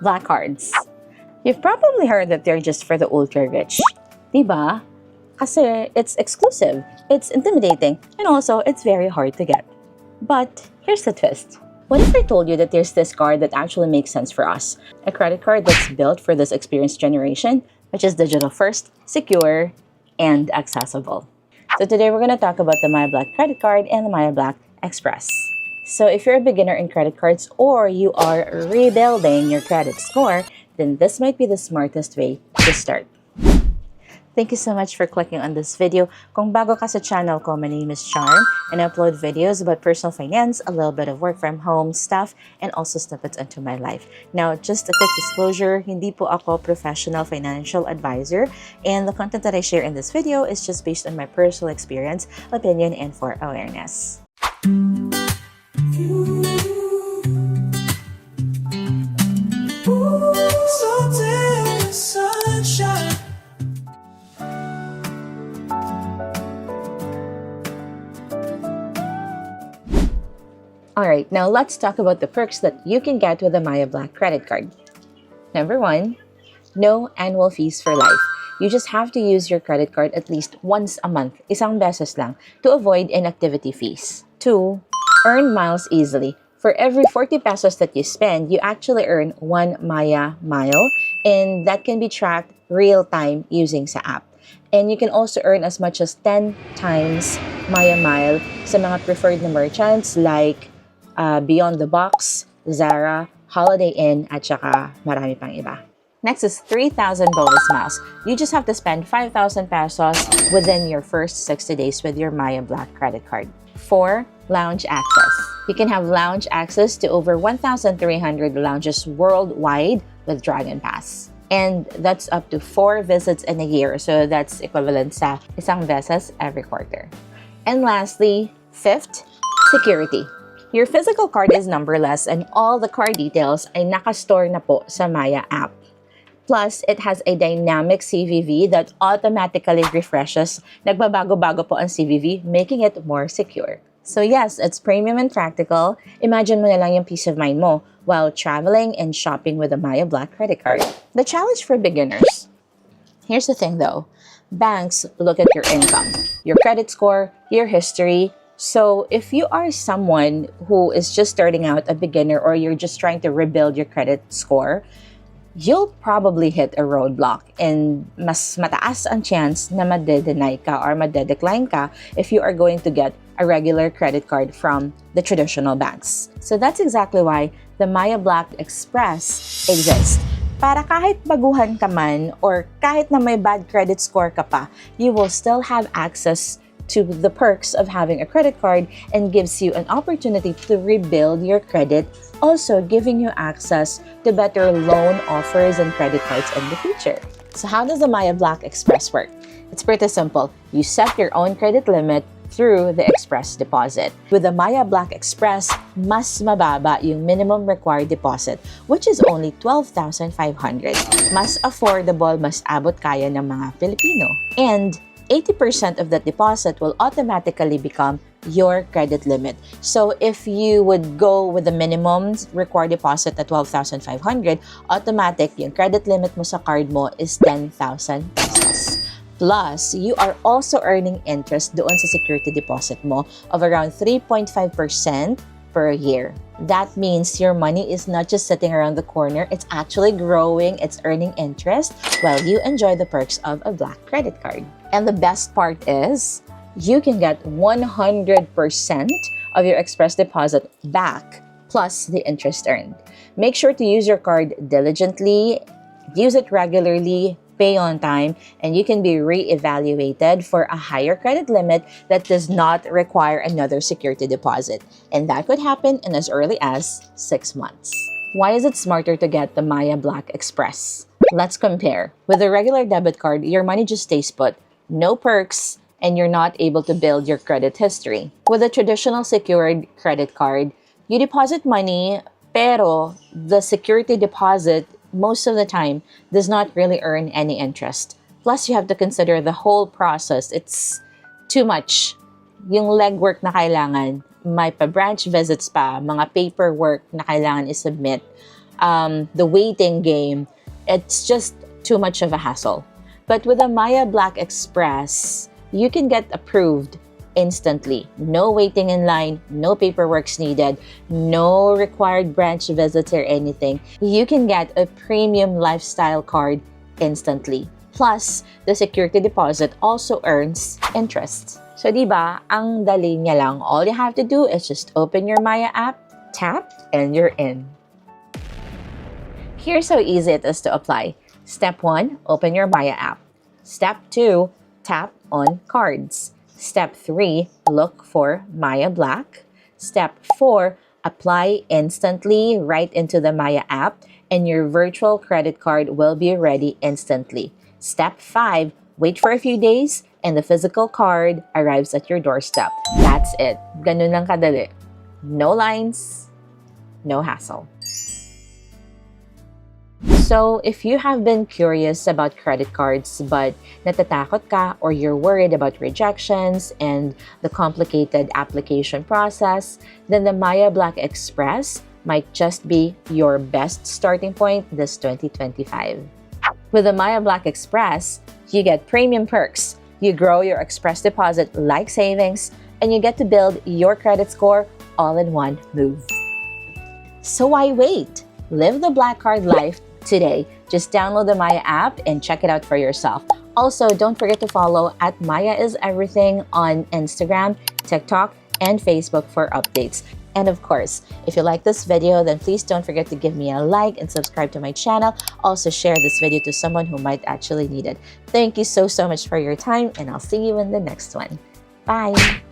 Black cards. You've probably heard that they're just for the ultra-rich. Diba? Kasi it's exclusive, it's intimidating, and also it's very hard to get. But here's the twist. What if I told you that there's this card that actually makes sense for us? A credit card that's built for this experienced generation, which is digital first, secure, and accessible. So today we're going to talk about the Maya Black credit card and the Maya Black Express. So if you're a beginner in credit cards or you are rebuilding your credit score, then this might be the smartest way to start. Thank you so much for clicking on this video. Kung bago ka sa channel ko, my name is Charm and I upload videos about personal finance, a little bit of work from home stuff, and also snippets into my life. Now, just a quick disclosure, hindi po ako professional financial advisor and the content that I share in this video is just based on my personal experience, opinion, and for awareness. Alright, now let's talk about the perks that you can get with the Maya Black credit card. Number 1, no annual fees for life. You just have to use your credit card at least once a month, isang beses lang, to avoid inactivity fees. 2, earn miles easily. For every 40 pesos that you spend, you actually earn 1 Maya mile, and that can be tracked real-time using sa app. And you can also earn as much as 10 times Maya mile sa mga preferred na merchants like Beyond the Box, Zara, Holiday Inn, at saka marami pang iba. Next is 3,000 bonus miles. You just have to spend 5,000 pesos within your first 60 days with your Maya Black credit card. 4, lounge access. You can have lounge access to over 1,300 lounges worldwide with Dragon Pass. And that's up to 4 visits in a year. So that's equivalent sa isang beses every quarter. And lastly, 5th, security. Your physical card is numberless and all the card details ay nakastore na po sa Maya app. Plus, it has a dynamic CVV that automatically refreshes. Nagbabago-bago po ang CVV, making it more secure. So yes, it's premium and practical. Imagine mo na lang yung peace of mind mo while traveling and shopping with a Maya Black credit card. The challenge for beginners. Here's the thing though. Banks look at your income, your credit score, your history. So if you are someone who is just starting out, a beginner, or you're just trying to rebuild your credit score, you'll probably hit a roadblock and mas mataas ang chance na made-deny ka or made-decline ka if you are going to get a regular credit card from the traditional banks. So that's exactly why the Maya Black Express exists. Para kahit baguhan ka man or kahit na may bad credit score ka pa, you will still have access to the perks of having a credit card and gives you an opportunity to rebuild your credit, also giving you access to better loan offers and credit cards in the future. So how does the Maya Black Express work? It's pretty simple. You set your own credit limit through the express deposit. With the Maya Black Express, mas mababa yung minimum required deposit, which is only 12,500. Mas affordable, mas abot kaya ng mga Pilipino. And 80% of that deposit will automatically become your credit limit. So if you would go with the minimum required deposit at 12,500, automatic yung credit limit mo sa card mo is 10,000 pesos. Plus, you are also earning interest doon sa security deposit mo of around 3.5% per year. That means your money is not just sitting around the corner, it's actually growing, it's earning interest while you enjoy the perks of a Black credit card. And the best part is, you can get 100% of your express deposit back, plus the interest earned. Make sure to use your card diligently, use it regularly, pay on time, and you can be re-evaluated for a higher credit limit that does not require another security deposit. And that could happen in as early as 6 months. Why is it smarter to get the Maya Black Express? Let's compare. With a regular debit card, your money just stays put. No perks, and you're not able to build your credit history. With a traditional secured credit card, you deposit money, pero the security deposit most of the time does not really earn any interest. Plus, you have to consider the whole process. It's too much. Yung legwork na kailangan, may pa-branch visits pa, mga paperwork na kailangan i-submit. the waiting game, it's just too much of a hassle. But with the Maya Black Express, you can get approved instantly. No waiting in line, no paperwork's needed, no required branch visits or anything. You can get a premium lifestyle card instantly. Plus, the security deposit also earns interest. So, diba, ang dali niya lang. All you have to do is just open your Maya app, tap, and you're in. Here's how easy it is to apply. Step 1, open your Maya app. Step 2, tap on cards. Step 3, look for Maya Black. Step 4, apply instantly right into the Maya app, and your virtual credit card will be ready instantly. Step 5, wait for a few days, and the physical card arrives at your doorstep. That's it. Ganun lang kadali. No lines, no hassle. So, if you have been curious about credit cards but natatakot ka or you're worried about rejections and the complicated application process, then the Maya Black Express might just be your best starting point this 2025. With the Maya Black Express, you get premium perks, you grow your express deposit like savings, and you get to build your credit score all in one move. So why wait? Live the Black Card life today. Just download the Maya app and check it out for yourself. Also, don't forget to follow at Maya is Everything on Instagram, TikTok, and Facebook for updates. And of course, if you like this video, then please don't forget to give me a like and subscribe to my channel. Also, share this video to someone who might actually need it. Thank you so much for your time, and I'll see you in the next one. Bye!